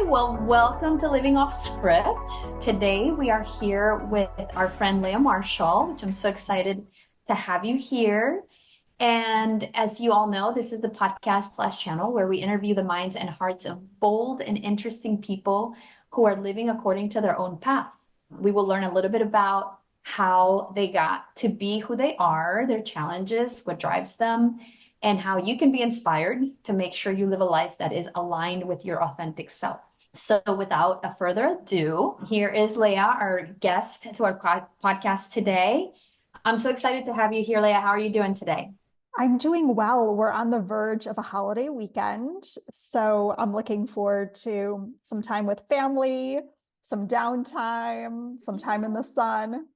Well, welcome to Living Off Script. Today we are here with our friend Leah Marshall, which I'm so excited to have you here. And as you all know, this is the podcast slash channel where we interview the minds and hearts of bold and interesting people who are living according to their own path. We will learn a little bit about how they got to be who they are, their challenges, what drives them, and how you can be inspired to make sure you live a life that is aligned with your authentic self. So without a further ado, here is Leah, our guest to our podcast today. I'm so excited to have you here, Leah. How are you doing today? I'm doing well. We're on the verge of a holiday weekend, so I'm looking forward to some time with family, some downtime, some time in the sun.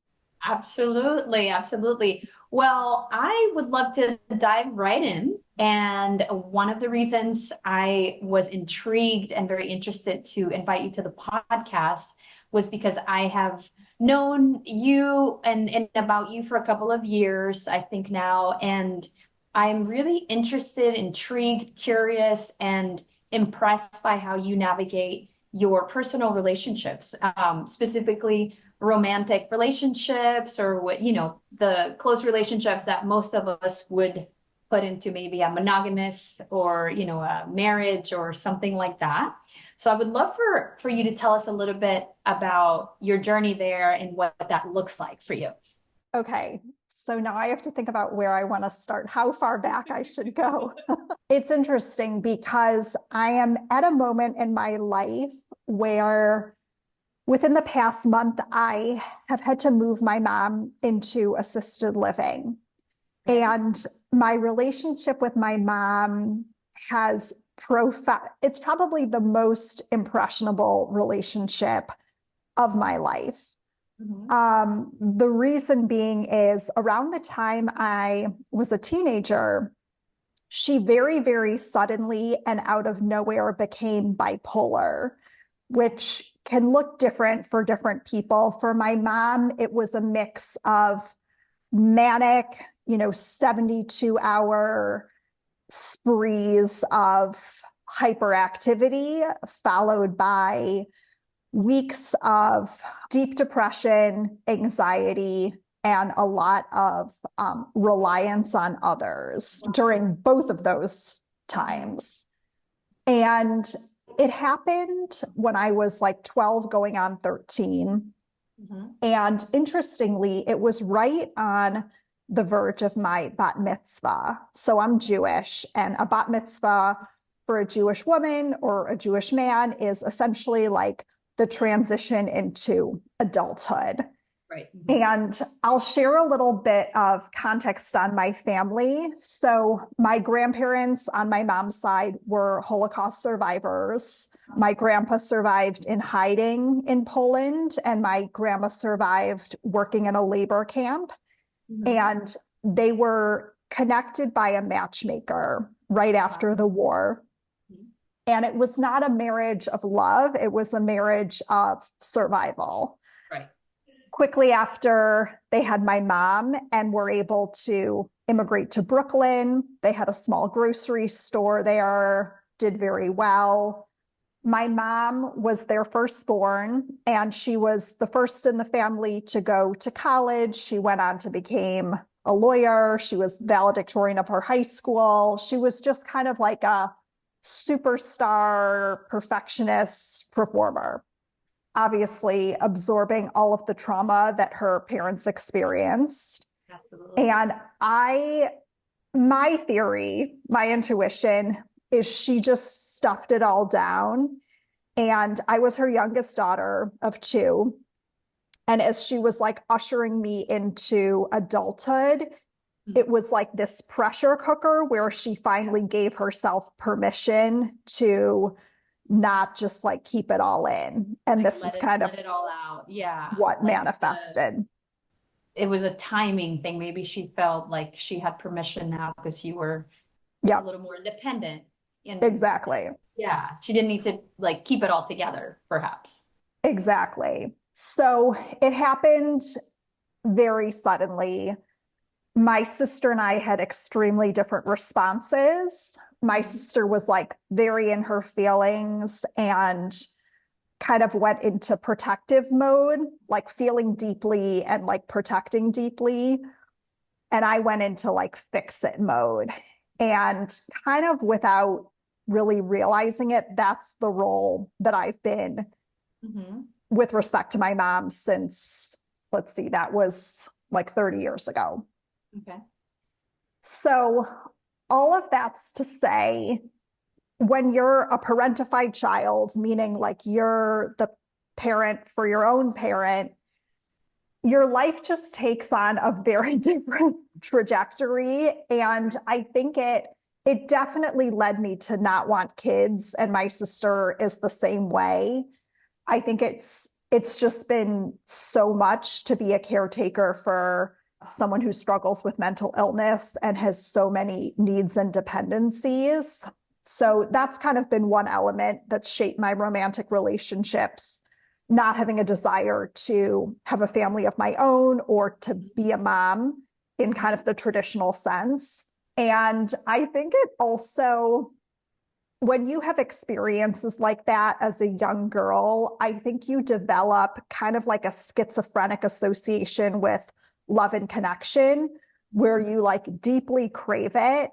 Absolutely, absolutely. Well, I would love to dive right in. And one of the reasons I was intrigued and very interested to invite you to the podcast was because I have known you and about you for a couple of years, I think now, and I'm really interested, intrigued, curious, and impressed by how you navigate your personal relationships, specifically romantic relationships or what, the close relationships that most of us would put into maybe a monogamous or, a marriage or something like that. So I would love for you to tell us a little bit about your journey there and what that looks like for you. Okay, so now I have to think about where I want to start, how far back I should go. It's interesting because I am at a moment in my life where within the past month, I have had to move my mom into assisted living. And my relationship with my mom has it's probably the most impressionable relationship of my life. The reason being is around the time I was a teenager, she very, very suddenly and out of nowhere became bipolar, which can look different for different people. For my mom, it was a mix of manic, 72-hour sprees of hyperactivity, followed by weeks of deep depression, anxiety, and a lot of reliance on others during both of those times. And it happened when I was like 12 going on 13. And interestingly, it was right on the verge of my bat mitzvah. So I'm Jewish, and a bat mitzvah for a Jewish woman or a Jewish man is essentially like the transition into adulthood. Right. And I'll share a little bit of context on my family. So my grandparents on my mom's side were Holocaust survivors. My grandpa survived in hiding in Poland, and my grandma survived working in a labor camp. And they were connected by a matchmaker right after the war. And it was not a marriage of love. It was a marriage of survival. Right. Quickly after, they had my mom and were able to immigrate to Brooklyn. They had a small grocery store there, did very well. My mom was their firstborn, and she was the first in the family to go to college. She went on to become a lawyer. She was valedictorian of her high school. She was just kind of like a superstar perfectionist performer, obviously absorbing all of the trauma that her parents experienced. Absolutely. And my theory, my intuition is she just stuffed it all down. And I was her youngest daughter of two. And as she was like ushering me into adulthood, it was like this pressure cooker where she finally gave herself permission to not just like keep it all in. And Like this is kind of let it all out. Yeah. what Like manifested. it was a timing thing. Maybe she felt like she had permission now because you were a Yeah, little more independent. And exactly. yeah, she didn't need to like keep it all together, perhaps. Exactly. So it happened very suddenly. My sister and I had extremely different responses. My sister was like very in her feelings and kind of went into protective mode, like feeling deeply and like protecting deeply. And I went into like fix it mode. And kind of without really realizing it, that's the role that I've been Mm-hmm. with respect to my mom since, let's see, that was like 30 years ago. Okay. So, all of that's to say, when you're a parentified child, meaning like you're the parent for your own parent, your life just takes on a very different trajectory. And I think it definitely led me to not want kids. And my sister is the same way. I think it's just been so much to be a caretaker for someone who struggles with mental illness and has so many needs and dependencies. So that's kind of been one element that's shaped my romantic relationships, not having a desire to have a family of my own or to be a mom in kind of the traditional sense. And I think it also, when you have experiences like that as a young girl, I think you develop kind of like a schizophrenic association with love and connection, where you like deeply crave it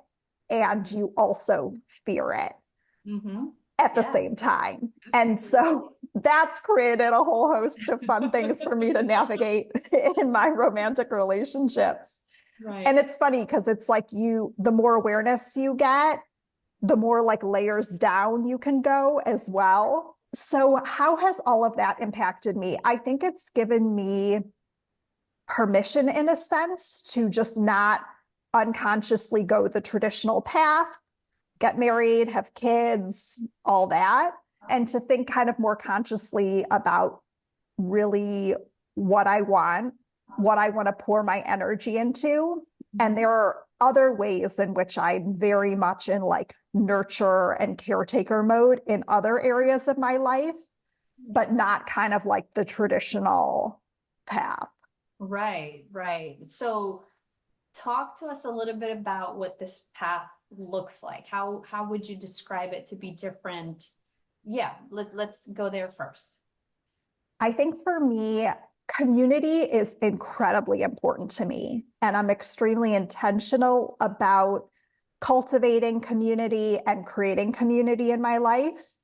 and you also fear it Mm-hmm. at the Yeah, same time. And absolutely. so that's created a whole host of fun things for me to navigate in my romantic relationships. Right. And it's funny because it's like the more awareness you get, the more like layers down you can go as well. So, how has all of that impacted me? I think it's given me permission in a sense to just not unconsciously go the traditional path, get married, have kids, all that, and to think kind of more consciously about really what I want to pour my energy into. And there are other ways in which I'm very much in like nurture and caretaker mode in other areas of my life, but not kind of like the traditional path. Right, right. So talk to us a little bit about what this path looks like. How would you describe it to be different? Yeah, let's go there first. I think for me, community is incredibly important to me. And I'm extremely intentional about cultivating community and creating community in my life.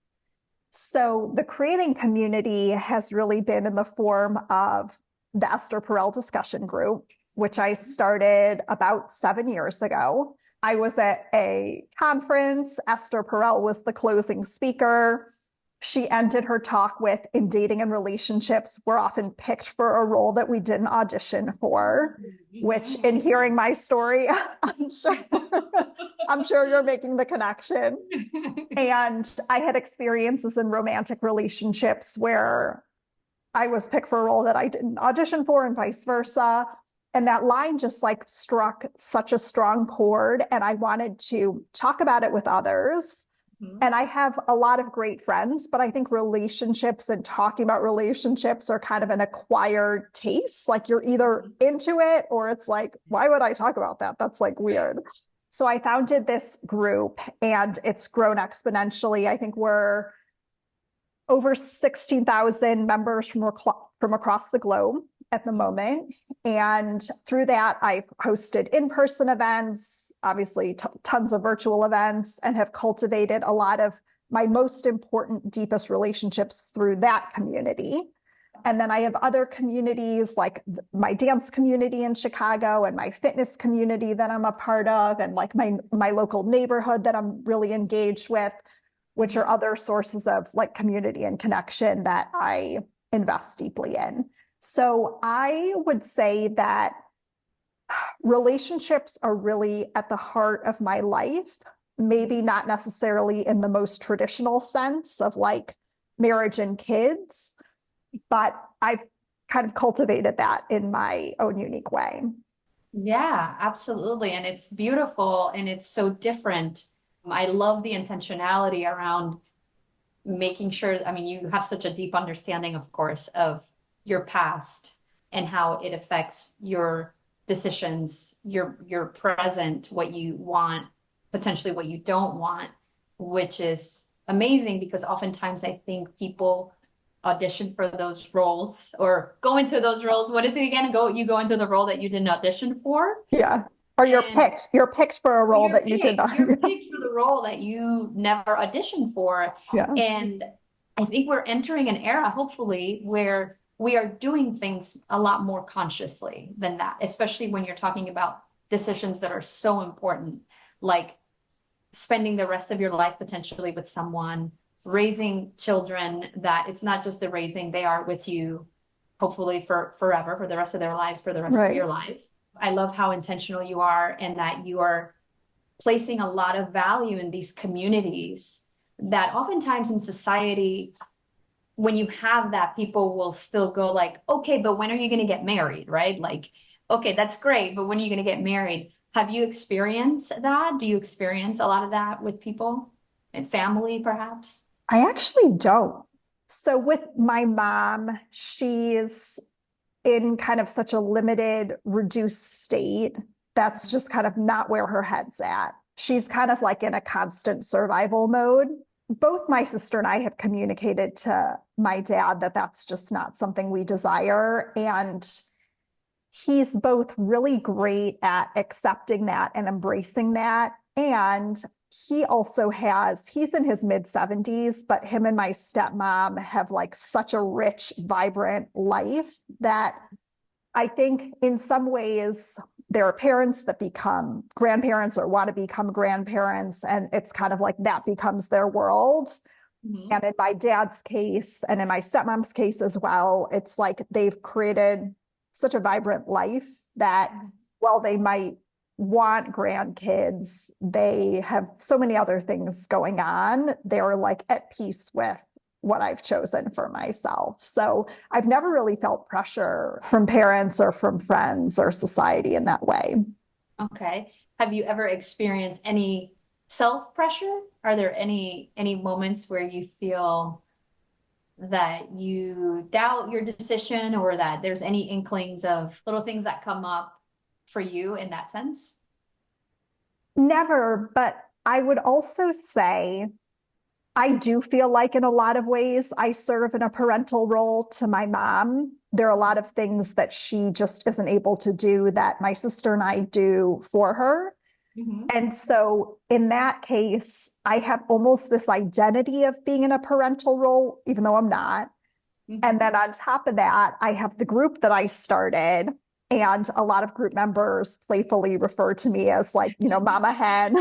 So the creating community has really been in the form of the Esther Perel discussion group, which I started about 7 years ago. I was at a conference. Esther Perel was the closing speaker. She ended her talk with, in dating and relationships, we're often picked for a role that we didn't audition for, which in hearing my story, I'm sure I'm sure you're making the connection. And I had experiences in romantic relationships where I was picked for a role that I didn't audition for and vice versa. And that line just like struck such a strong chord. And I wanted to talk about it with others. Mhm. And I have a lot of great friends, but I think relationships and talking about relationships are kind of an acquired taste. Like you're either into it or it's like, why would I talk about that? That's like weird. So I founded this group and it's grown exponentially. I think we're over 16,000 members from across the globe at the moment. And through that, I've hosted in-person events, obviously tons of virtual events, and have cultivated a lot of my most important, deepest relationships through that community. And then I have other communities like my dance community in Chicago and my fitness community that I'm a part of, and like my local neighborhood that I'm really engaged with, which are other sources of like community and connection that I invest deeply in. So I would say that relationships are really at the heart of my life, maybe not necessarily in the most traditional sense of like marriage and kids, but I've kind of cultivated that in my own unique way. Yeah, absolutely. And it's beautiful and it's so different. I love the intentionality around making sure, I mean, you have such a deep understanding, of course, of your past and how it affects your decisions, your present, what you want, potentially what you don't want, which is amazing because oftentimes I think people audition for those roles or go into those roles. What is it again? You go into the role that you didn't audition for. Yeah. Or And you're picked for a role that you did not. you're picked for the role that you never auditioned for. Yeah. And I think we're entering an era, hopefully, where we are doing things a lot more consciously than that, especially when you're talking about decisions that are so important, like spending the rest of your life potentially with someone, raising children that it's not just the raising, they are with you, hopefully for forever, for the rest of their lives, for the rest of Right. your life. I love how intentional you are and that you are placing a lot of value in these communities that oftentimes in society, when you have that, people will still go like, okay, but when are you going to get married? Right? Like, okay, that's great, but when are you going to get married? Have you experienced that? Do you experience a lot of that with people and family, perhaps? I actually don't. So with my mom, she's in kind of such a limited, reduced state. That's just kind of not where her head's at. She's kind of like in a constant survival mode. Both my sister and I have communicated to my dad that that's just not something we desire. And he's both really great at accepting that and embracing that. And he's in his mid 70s, but him and my stepmom have like such a rich, vibrant life that I think in some ways there are parents that become grandparents or want to become grandparents, and it's kind of like that becomes their world. Mm-hmm. And in my dad's case, and in my stepmom's case as well, it's like they've created such a vibrant life that while they might want grandkids, they have so many other things going on. They're like at peace with what I've chosen for myself. So I've never really felt pressure from parents or from friends or society in that way. Okay. Have you ever experienced any self pressure? Are there any moments where you feel that you doubt your decision or that there's any inklings of little things that come up for you in that sense? Never, but I would also say I do feel like in a lot of ways I serve in a parental role to my mom. There are a lot of things that she just isn't able to do that my sister and I do for her. Mm-hmm. And so in that case, I have almost this identity of being in a parental role, even though I'm not. And Mm-hmm. then on top of that, I have the group that I started. And a lot of group members playfully refer to me as like, mama hen.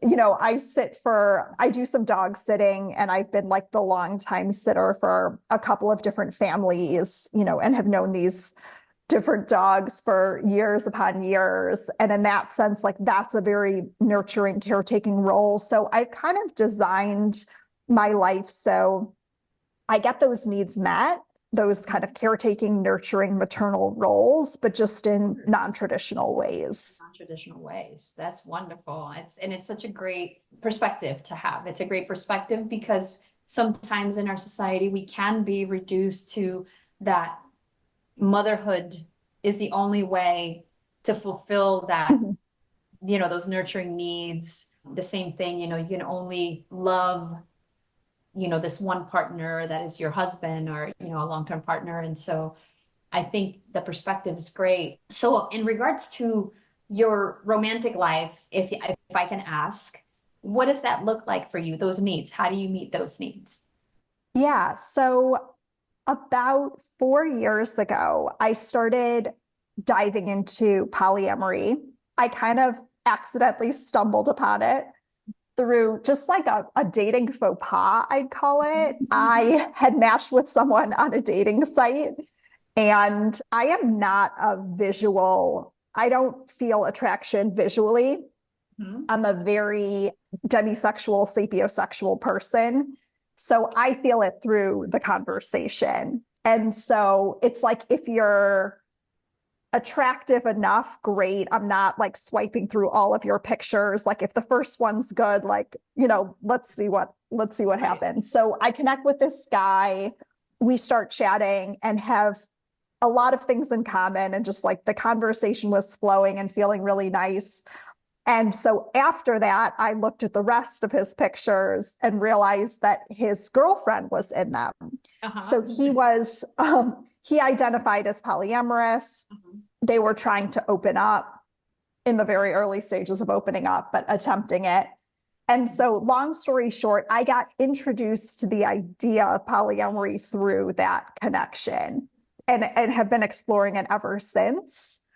I do some dog sitting, and I've been like the longtime sitter for a couple of different families, and have known these different dogs for years upon years. And in that sense, like that's a very nurturing, caretaking role. So I've kind of designed my life so I get those needs met, those kind of caretaking, nurturing, maternal roles, but just in non-traditional ways. Non-traditional ways. That's wonderful. It's such a great perspective to have. It's a great perspective because sometimes in our society we can be reduced to that motherhood is the only way to fulfill that, those nurturing needs. The same thing, you can only love, this one partner that is your husband or, a long-term partner. And so I think the perspective is great. So in regards to your romantic life, if I can ask, what does that look like for you, those needs? How do you meet those needs? Yeah. So about 4 years ago, I started diving into polyamory. I kind of accidentally stumbled upon it through just like a dating faux pas, I'd call it. I had matched with someone on a dating site, and I am not I don't feel attraction visually. Mhm. I'm a very demisexual, sapiosexual person. So I feel it through the conversation. And so it's like if you're attractive enough, great. I'm not like swiping through all of your pictures. Like if the first one's good, like, let's see what Right. happens. So I connect with this guy, we start chatting and have a lot of things in common, and just like the conversation was flowing and feeling really nice. And so after that, I looked at the rest of his pictures and realized that his girlfriend was in them. So he identified as polyamorous. They were trying to open up in the very early stages of opening up, but attempting it. And so, long story short, I got introduced to the idea of polyamory through that connection and have been exploring it ever since.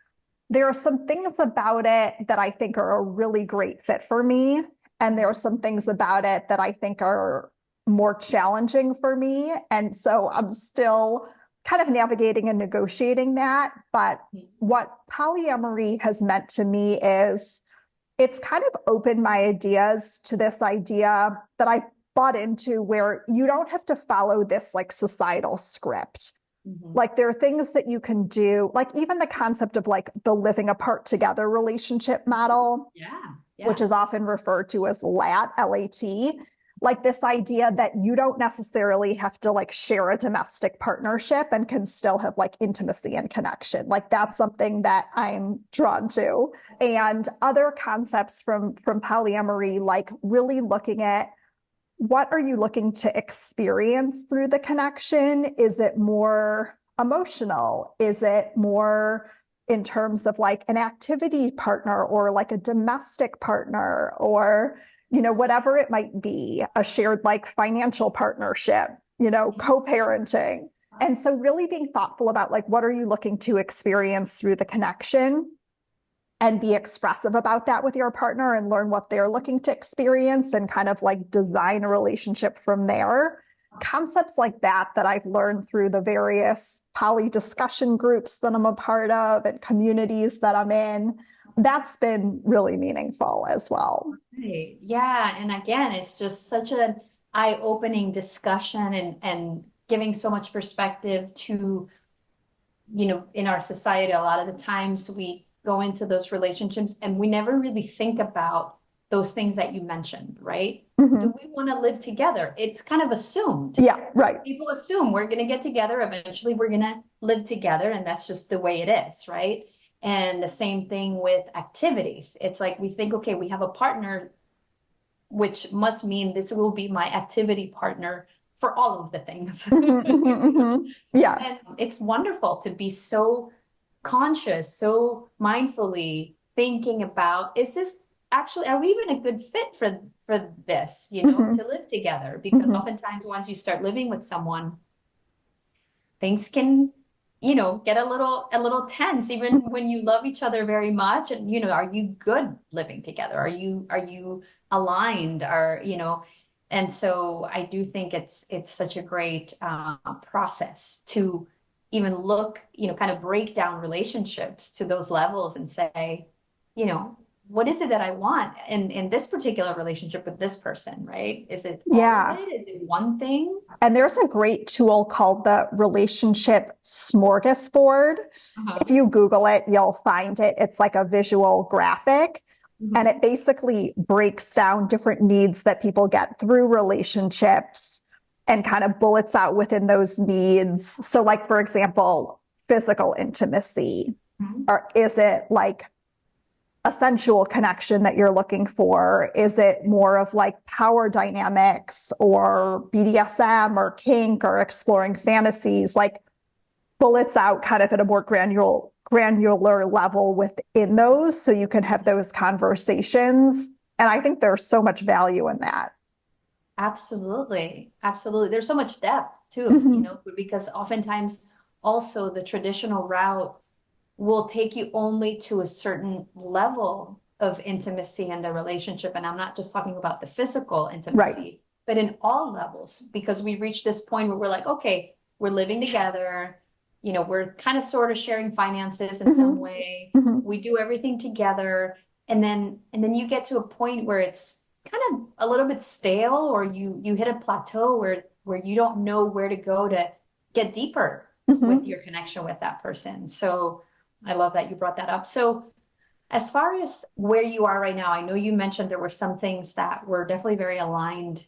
There are some things about it that I think are a really great fit for me. And there are some things about it that I think are more challenging for me. And so I'm still kind of navigating and negotiating that. But what polyamory has meant to me is it's kind of opened my ideas to this idea that I bought into where you don't have to follow this like societal script. Like there are things that you can do, like even the concept of like the living apart together relationship model, which is often referred to as LAT, L-A-T, like this idea that you don't necessarily have to like share a domestic partnership and can still have like intimacy and connection. Like that's something that I'm drawn to. And other concepts from polyamory, like really looking at what are you looking to experience through the connection? Is it more emotional? Is it more in terms of like an activity partner or like a domestic partner or, you know, whatever it might be, a shared like financial partnership, you know, co-parenting. And so really being thoughtful about like, what are you looking to experience through the connection? And be expressive about that with your partner and learn what they're looking to experience and kind of like design a relationship from there. Concepts like that I've learned through the various poly discussion groups that I'm a part of and communities that I'm in, that's been really meaningful as well. Right. Yeah. And again, it's just such an eye-opening discussion and giving so much perspective to, in our society, a lot of the times we go into those relationships and we never really think about those things that you mentioned, right? Do we want to live together? It's kind of assumed. Yeah, right. People assume we're going to get together. Eventually, we're going to live together, and that's just the way it is, right? And the same thing with activities. It's like we think, okay, we have a partner, which must mean this will be my activity partner for all of the things. Yeah. And it's wonderful to be so conscious, so mindfully thinking about, is this actually, are we even a good fit for this, to live together? Because oftentimes once you start living with someone, things can, get a little tense, even when you love each other very much. And, are you good living together? Are you aligned? And so I do think it's such a great process to even look, kind of break down relationships to those levels and say, you know, what is it that I want in this particular relationship with this person, right? Is it all of Yeah. it? Is it one thing? And there's a great tool called the relationship smorgasbord. If Uh-huh. you Google it, you'll find it. It's like a visual graphic. And it Mhm. basically breaks down different needs that people get through relationships and kind of bullets out within those needs. So, like, for example, physical intimacy, Mhm. or is it like a sensual connection that you're looking for? Is it more of like power dynamics or BDSM or kink or exploring fantasies? Like bullets out kind of at a more granular level within those so you can have those conversations. And I think there's so much value in that. Absolutely. Absolutely. There's so much depth too, Mhm. because oftentimes also the traditional route will take you only to a certain level of intimacy in the relationship. And I'm not just talking about the physical Right. intimacy, but in all levels, because we reach this point where we're like, okay, we're living together, we're kind of sort of sharing finances in some Mhm. way. Mhm. We do everything together. And then you get to a point where it's kind of a little bit stale, or you hit a plateau where you don't know where to go to get deeper with Mhm. your connection with that person. So I love that you brought that up. So, as far as where you are right now, I know you mentioned there were some things that were definitely very aligned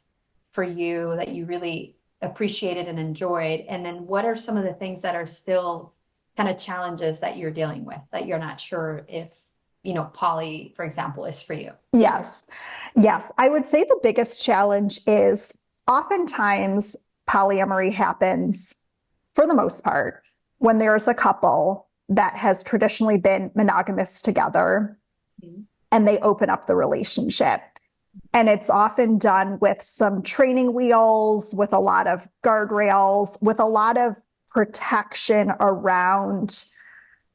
for you that you really appreciated and enjoyed. And then what are some of the things that are still kind of challenges that you're dealing with that you're not sure if, poly, for example, is for you? Yes. Yes. I would say the biggest challenge is oftentimes polyamory happens, for the most part, when there's a couple that has traditionally been monogamous together Mhm. and they open up the relationship. And it's often done with some training wheels, with a lot of guardrails, with a lot of protection around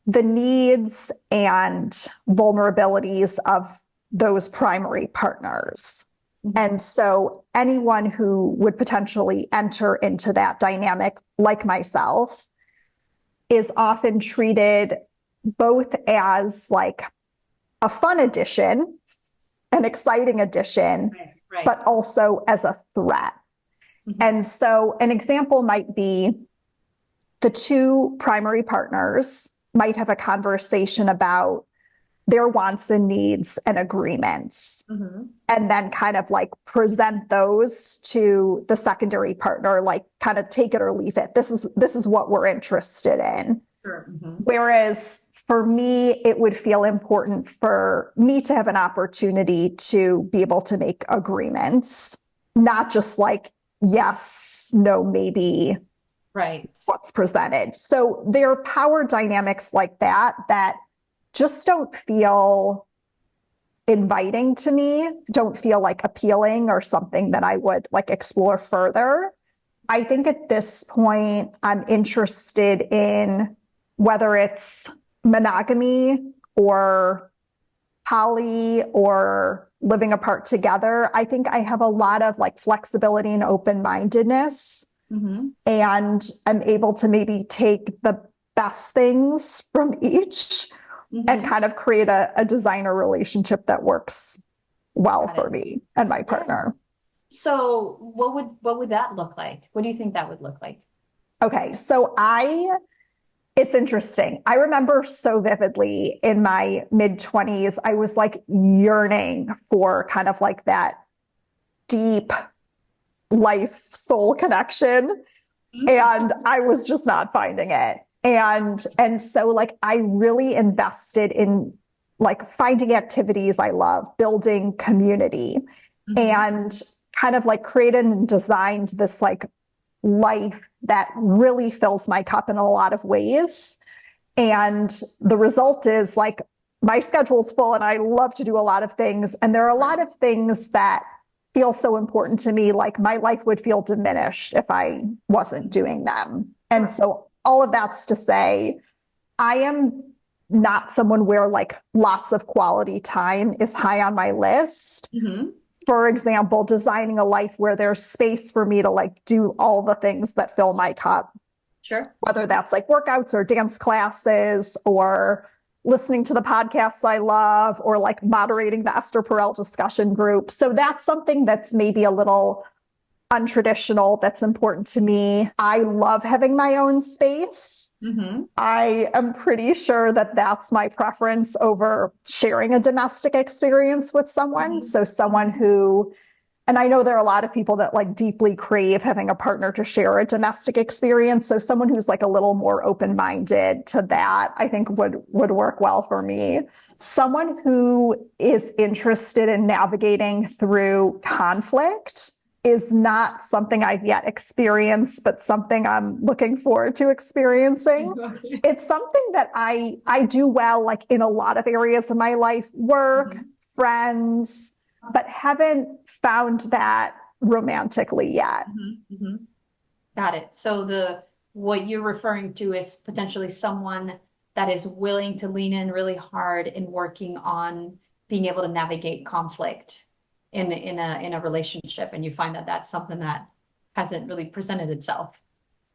the needs and vulnerabilities of those primary partners. Mhm. And so anyone who would potentially enter into that dynamic, like myself, is often treated both as like a fun addition, an exciting addition, Right, right. but also as a threat. Mhm. And so an example might be the two primary partners might have a conversation about their wants and needs and agreements, Mhm. and then kind of like present those to the secondary partner, like kind of take it or leave it. This is what we're interested in. Sure. Mhm. Whereas for me, it would feel important for me to have an opportunity to be able to make agreements, not just like yes, no, maybe Right. what's presented. So there are power dynamics like that that just don't feel inviting to me, don't feel like appealing or something that I would like explore further. I think at this point, I'm interested in whether it's monogamy or poly or living apart together. I think I have a lot of like flexibility and open mindedness, Mhm. and I'm able to maybe take the best things from each and Mhm. kind of create a designer relationship that works well Got for it. me and my Yeah. partner. So what would that look like? What do you think that would look like? Okay, so it's interesting. I remember so vividly in my mid 20s, I was like yearning for kind of like that deep life soul connection. And I was just not finding it. And so like I really invested in like finding activities I love, building community, Mhm. and kind of like created and designed this like life that really fills my cup in a lot of ways. And the result is like my schedule's full and I love to do a lot of things. And there are a Right. lot of things that feel so important to me. Like my life would feel diminished if I wasn't Mhm. doing them. And Sure. so all of that's to say, I am not someone where like lots of quality time is high on my list. Mhm. For example, designing a life where there's space for me to like do all the things that fill my cup, Sure. whether that's like workouts or dance classes or listening to the podcasts I love or like moderating the Esther Perel discussion group. So that's something that's maybe a little untraditional that's important to me. I love having my own space. Mhm. I am pretty sure that that's my preference over sharing a domestic experience with someone. Mhm. So someone Mhm. who, and I know there are a lot of people that like deeply crave having a partner to share a domestic experience. So someone who's like a little more open-minded to that, I think would work well for me. Someone who is interested in navigating through conflict is not something I've yet experienced, but something I'm looking forward to experiencing. Okay. It's something that I do well like in a lot of areas of my life, work, Mhm. friends, but haven't found that romantically yet. Mhm. Mhm. Got it. So the what you're referring to is potentially someone that is willing to lean in really hard in working on being able to navigate conflict in a relationship, and you find that that's something that hasn't really presented itself.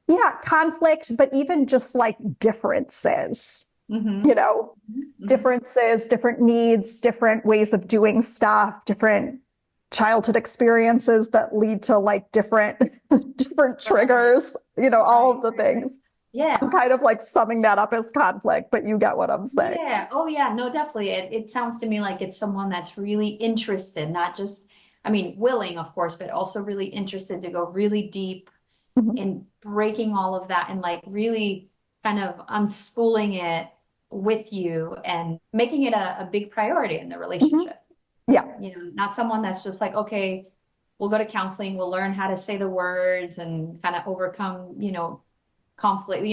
Yeah, conflict, but even just like differences, you Mm-hmm. know, Mm-hmm. differences, different needs, different ways of doing stuff, different childhood experiences that lead to like different different Right, triggers, all of right, the right, right. things. I'm Yeah. kind of like summing that up as conflict, but you get what I'm saying. Yeah. Oh, yeah. No, definitely. It sounds to me like it's someone that's really interested, not just, I mean, willing, of course, but also really interested to go really deep Mhm. in breaking all of that and like really kind of unspooling it with you and making it a big priority in the Mhm. relationship. Yeah. Not someone that's just like, okay, we'll go to counseling, we'll learn how to say the words and kind of overcome, conflict,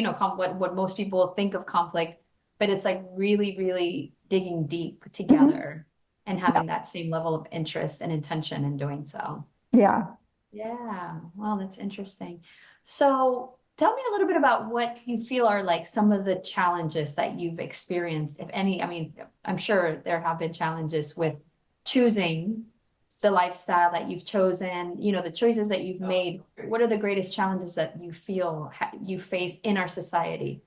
what most people think of conflict, but it's like really, really digging deep Mhm. together and Yeah. having that same level of interest and intention in doing so. Yeah. Yeah, well, that's interesting. So tell me a little bit about what you feel are like some of the challenges that you've experienced, if any. I mean, I'm sure there have been challenges with choosing the lifestyle that you've chosen, the choices that you've made. What are the greatest challenges that you feel you face in our society?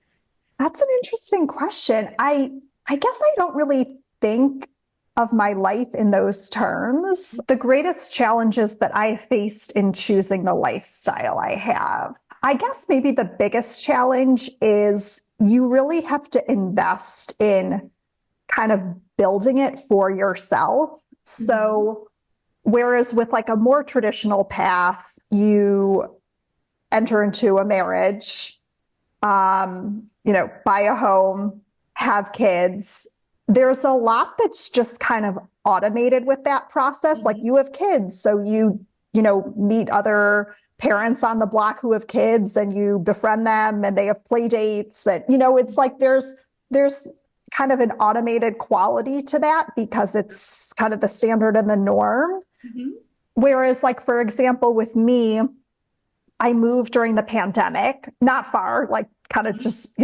That's an interesting question. I guess I don't really think of my life in those terms. The greatest challenges that I faced in choosing the lifestyle I have, I guess maybe the biggest challenge is you really have to invest in kind of building it for yourself. Mhm. So, whereas with like a more traditional path, you enter into a marriage, buy a home, have kids. There's a lot that's just kind of automated with that process. Like Mhm. you have kids, so meet other parents on the block who have kids and you befriend them and they have play dates. And, it's like there's kind of an automated quality to that because it's kind of the standard and the norm. Mhm. Whereas, like, for example, with me, I moved during the pandemic, not far, like kind of Mhm. just,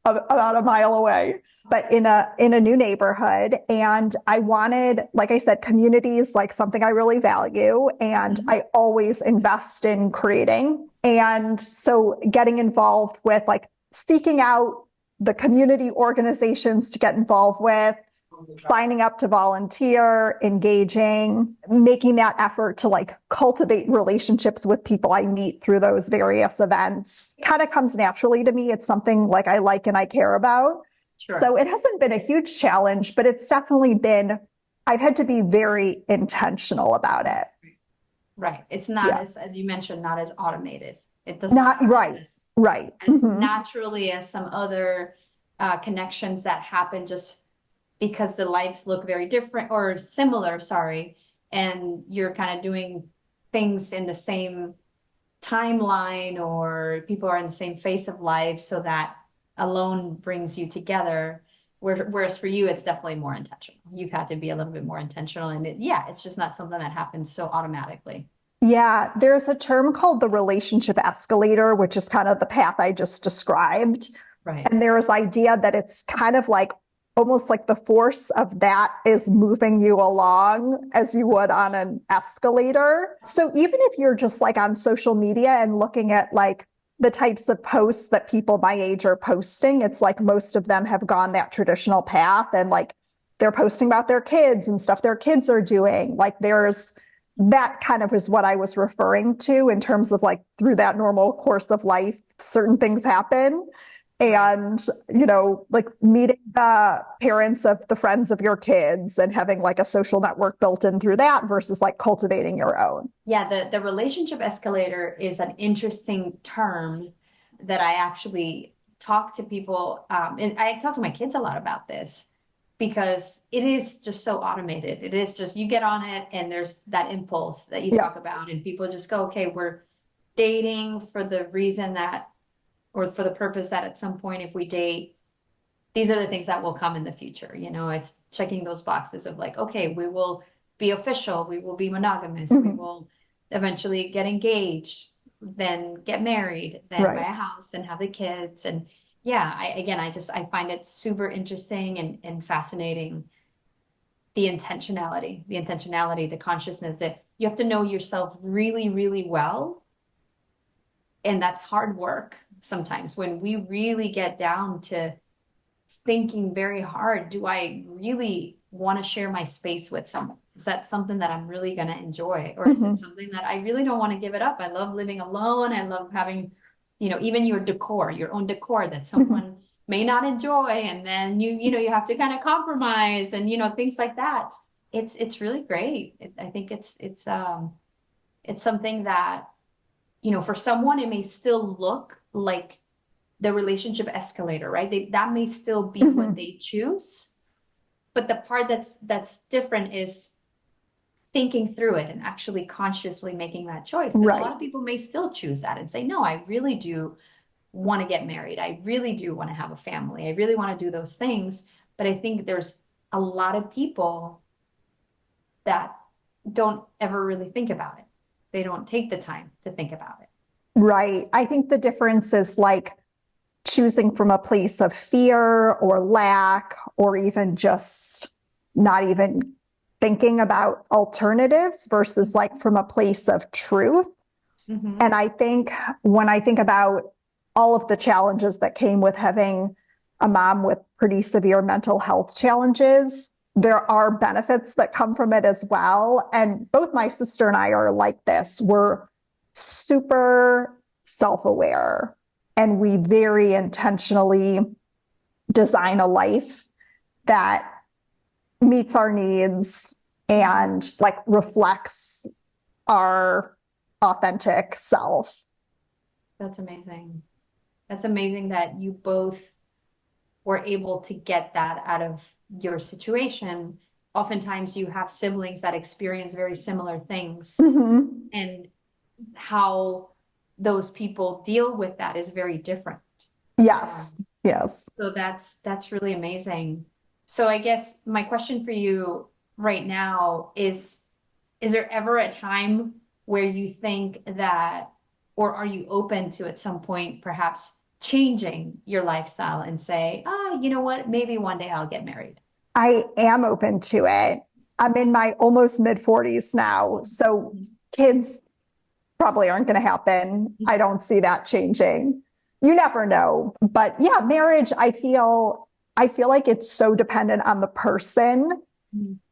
about a mile away, but in a new neighborhood. And I wanted, like I said, community is like something I really value. And Mhm. I always invest in creating. And so getting involved with like seeking out the community organizations to get involved with, signing up to volunteer, engaging, making that effort to like cultivate relationships with people I meet through those various events kind of comes naturally to me. It's something like I like and I care about. Sure. So it hasn't been a huge challenge, but it's definitely been, I've had to be very intentional about it. Right. It's not Yeah. as you mentioned, not as automated. It doesn't Not happen right. Right. as Mm-hmm. naturally as some other connections that happen just because the lives look very different or similar, sorry, and you're kind of doing things in the same timeline or people are in the same phase of life, so that alone brings you together. Whereas for you, it's definitely more intentional. You've had to be a little bit more intentional, and yeah, it's just not something that happens so automatically. Yeah, there's a term called the relationship escalator, which is kind of the path I just described. Right. And there is idea that it's kind of like almost like the force of that is moving you along as you would on an escalator. So even if you're just like on social media and looking at like the types of posts that people my age are posting, it's like most of them have gone that traditional path and like they're posting about their kids and stuff their kids are doing. Like there's that kind of is what I was referring to in terms of like through that normal course of life, certain things happen Right. and like meeting the parents of the friends of your kids and having like a social network built in through that versus like cultivating your own. Yeah, the relationship escalator is an interesting term that I actually talk to people, and I talk to my kids a lot about this because it is just so automated. It is just you get on it and there's that impulse that you Yeah. talk about, and people just go, okay, we're dating for the reason that, or for the purpose that at some point, if we date, these are the things that will come in the future. It's checking those boxes of like, okay, we will be official, we will be monogamous, we Mhm. will eventually get engaged, then get married, then buy Right. a house and have the kids. And yeah, I find it super interesting and fascinating the consciousness that you have to know yourself really, really well. And that's hard work sometimes when we really get down to thinking very hard, do I really want to share my space with someone? Is that something that I'm really going to enjoy? Or is it Mhm. something that I really don't want to give it up? I love living alone. I love having, even your decor, your own decor that Mhm. someone may not enjoy. And then you have to kind of compromise and, things like that. It's really great. I think it's something that, for someone, it may still look like the relationship escalator, right? That may still be what Mhm. they choose, but the part that's different is thinking through it and actually consciously making that choice. Because a lot Right. of people may still choose that and say, no, I really do want to get married. I really do want to have a family. I really want to do those things. But I think there's a lot of people that don't ever really think about it. They don't take the time to think about it. Right. I think the difference is like choosing from a place of fear or lack, or even just not even thinking about alternatives versus like from a place of truth. Mm-hmm. And I think when I think about all of the challenges that came with having a mom with pretty severe mental health challenges, there are benefits that come from it as well. And both my sister and I are like this. We're super self aware and we very intentionally design a life that meets our needs Mm-hmm. and like reflects our authentic self. That's amazing. That's amazing that you both were able to get that out of your situation. Oftentimes, you have siblings that experience very similar things, Mm-hmm. and how those people deal with that is very different. Um, Yes, yes. so that's really amazing. So I guess my question for you right now is there ever a time where you think that, or are you open to at some point perhaps changing your lifestyle and say, ah, you know what, maybe one day I'll get married? I am open to it. I'm in my almost mid 40s now, so kids probably aren't going to happen. I don't see that changing. You never know. But yeah, marriage, I feel like it's so dependent on the person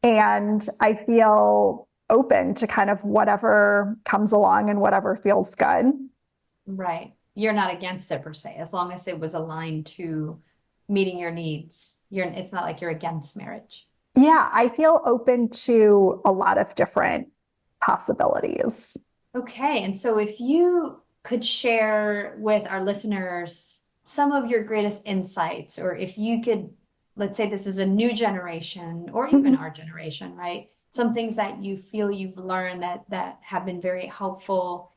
and I feel open to kind of whatever comes along and whatever feels good. Right. You're not against it per se, as long as it was aligned to meeting your needs. It's not like you're against marriage. Yeah, I feel open to a lot of different possibilities. Okay, and so if you could share with our listeners some of your greatest insights, or if you could, let's say this is a new generation or even our generation, right? Some things that you feel you've learned that have been very helpful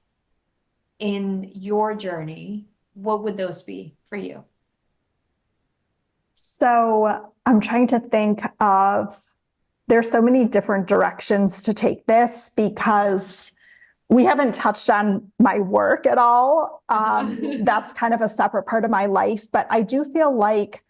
in your journey, what would those be for you? So I'm trying to think of, there's so many different directions to take this because we haven't touched on my work at all. That's kind of a separate part of my life, but I do feel like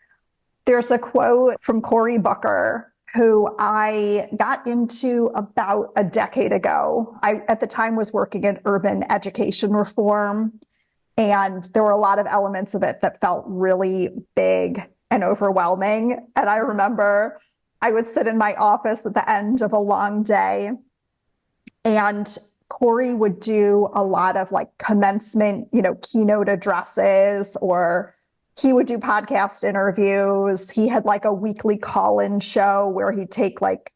there's a quote from Cory Booker, who I got into about a decade ago. I, at the time, was working in urban education reform, and there were a lot of elements of it that felt really big and overwhelming. And I remember I would sit in my office at the end of a long day, and Cory would do a lot of like commencement, keynote addresses, or he would do podcast interviews. He had like a weekly call-in show where he'd take like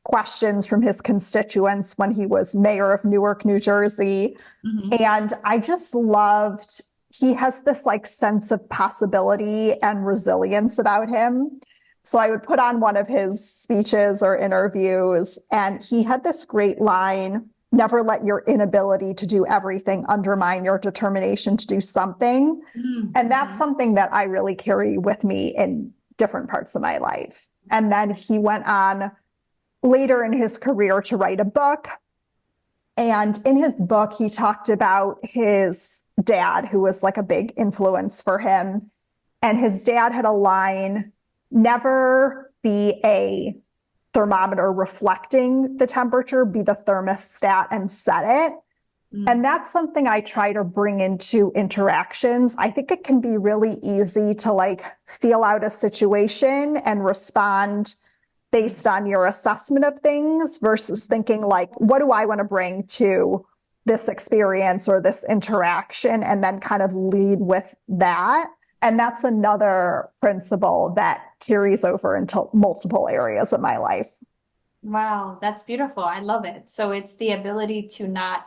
questions from his constituents when he was mayor of Newark, New Jersey. Mhm. And I just loved, he has this like sense of possibility and resilience about him. So I would put on one of his speeches or interviews, and he had this great line: never let your inability to do everything undermine your determination to do something. And that's Mm-hmm. something that I really carry with me in different parts of my life. And then he went on later in his career to write a book. And in his book, he talked about his dad, who was like a big influence for him. And his dad had a line: never be a thermometer reflecting the temperature, be the thermostat and set it. And Mm. that's something I try to bring into interactions. I think it can be really easy to like feel out a situation and respond based on your assessment of things versus thinking like, what do I want to bring to this experience or this interaction? And then kind of lead with that. And that's another principle that carries over into multiple areas of my life. Wow, that's beautiful. I love it. So it's the ability to not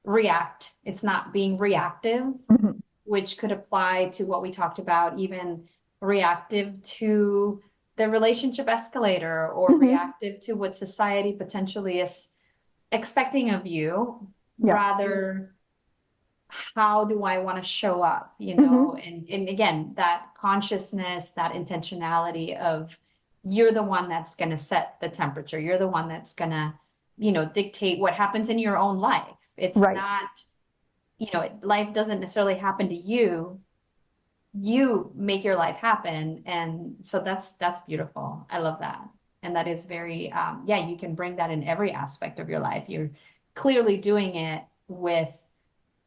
react. It's not being reactive, Mhm. which could apply to what we talked about, even reactive to the relationship escalator or Hmm. reactive to what society potentially is expecting of you, Yeah. rather how do I want to show up, Hmm. and again, that consciousness, that intentionality of you're the one that's going to set the temperature. You're the one that's going to, dictate what happens in your own life. It's Right. not, life doesn't necessarily happen to you. You make your life happen. And so that's beautiful. I love that. And that is very, yeah, you can bring that in every aspect of your life. You're clearly doing it with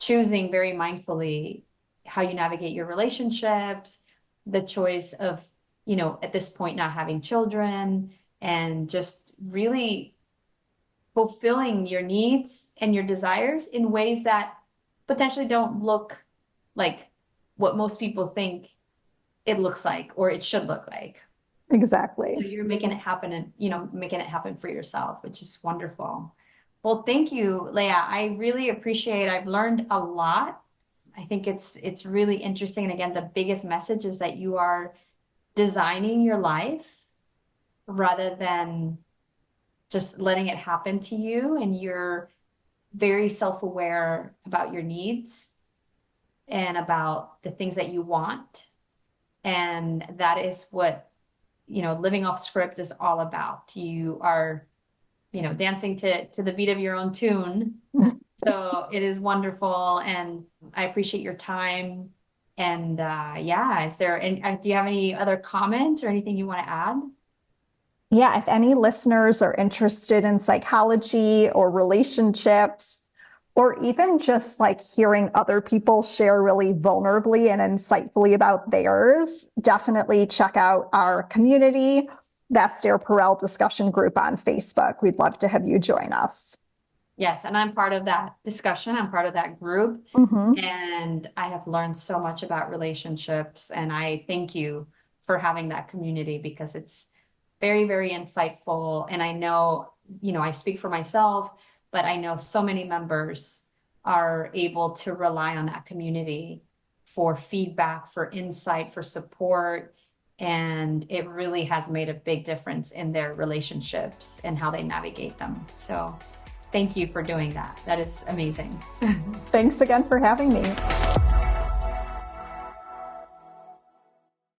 choosing very mindfully how you navigate your relationships, the choice of, at this point, not having children, and just really fulfilling your needs and your desires in ways that potentially don't look like what most people think it looks like or it should look like. So Exactly. you're making it happen and, making it happen for yourself, which is wonderful. Well, thank you, Leah. I really appreciate. I've learned a lot. I think it's really interesting. And again, the biggest message is that you are designing your life rather than just letting it happen to you. And you're very self-aware about your needs and about the things that you want. And that is what, living off script is all about. You are, dancing to the beat of your own tune. So it is wonderful, and I appreciate your time. And yeah, do you have any other comments or anything you want to add? Yeah, if any listeners are interested in psychology or relationships, or even just like hearing other people share really vulnerably and insightfully about theirs, definitely check out our community, the Esther Perel discussion group on Facebook. We'd love to have you join us. Yes, and I'm part of that discussion. I'm part of that group, Mhm. and I have learned so much about relationships. And I thank you for having that community because it's very, very insightful. And I know, I speak for myself, but I know so many members are able to rely on that community for feedback, for insight, for support. And it really has made a big difference in their relationships and how they navigate them. So thank you for doing that. That is amazing. Thanks again for having me.